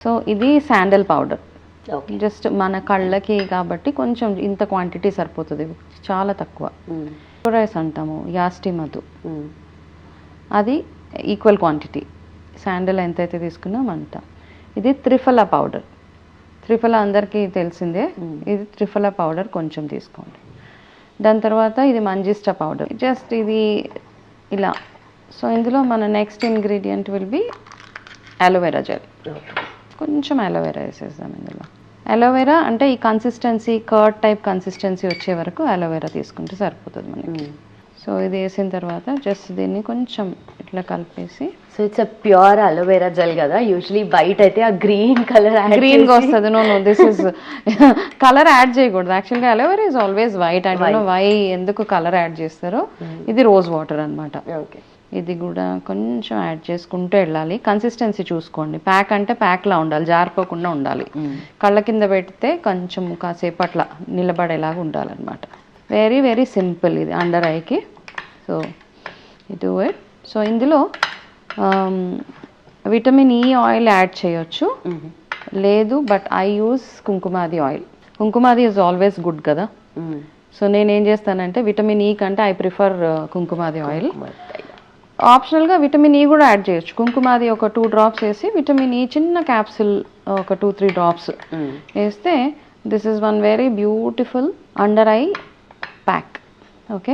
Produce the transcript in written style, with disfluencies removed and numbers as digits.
So ఇది sandal powder. Okay. Just మన కళ్ళకి కాబట్టి కొంచెం ఇంత క్వాంటిటీ సరిపోతుంది, చాలా తక్కువ. రైస్ అంటాము, యాస్టి మధు, అది ఈక్వల్ క్వాంటిటీ. శాండల్ ఎంతైతే తీసుకున్నాం అంత. ఇది త్రిఫలా పౌడర్. త్రిఫలా అందరికీ తెలిసిందే. ఇది త్రిఫలా పౌడర్ కొంచెం తీసుకోండి. దాని తర్వాత ఇది మంజిస్టా పౌడర్. జస్ట్ ఇది ఇలా. సో ఇందులో మన next ingredient will be aloe vera gel. కొంచెం అలోవెరా వేసేద్దాం ఇందులో. అలోవెరా అంటే ఈ కన్సిస్టెన్సీ, కర్డ్ టైప్ కన్సిస్టెన్సీ వచ్చే వరకు అలోవెరా తీసుకుంటే సరిపోతుంది మనకి. సో ఇది వేసిన తర్వాత జస్ట్ దీన్ని కొంచెం ఇట్లా కలిపేసి. So it's pure aloe vera gel కదా. యూజువలీ బయట అయితే ఆ గ్రీన్ కలర్ గ్రీన్గా వస్తుంది. No this is colour add చేయకూడదు. యాక్చువల్గా aloe vera is always white. I don't know why ఎందుకు కలర్ యాడ్ చేస్తారో. ఇది రోజ్ వాటర్ అనమాట. ఓకే. ఇది కూడా కొంచెం యాడ్ చేసుకుంటూ వెళ్ళాలి. కన్సిస్టెన్సీ చూసుకోండి. ప్యాక్ అంటే ప్యాక్లా ఉండాలి, జారిపోకుండా ఉండాలి. కళ్ళ కింద పెడితే కొంచెం కాసేపు అట్లా నిలబడేలాగా ఉండాలన్నమాట. వెరీ వెరీ సింపుల్ ఇది అండర్ ఐకి. So do it. సో ఇందులో విటమిన్ ఈ ఆయిల్ యాడ్ చేయొచ్చు, లేదు but I use Kumkumadi oil. Kumkumadi is always good కదా. సో నేనేం చేస్తానంటే విటమిన్ ఈ కంటే ఐ ప్రిఫర్ కుంకుమాది ఆయిల్. ఆప్షనల్గా విటమిన్ ఈ కూడా యాడ్ చేయొచ్చు. కుంకుమాది ఒక 2 drops వేసి విటమిన్ ఈ చిన్న క్యాప్సిల్ ఒక 2-3 drops వేస్తే this is one very beautiful under eye pack. Okay.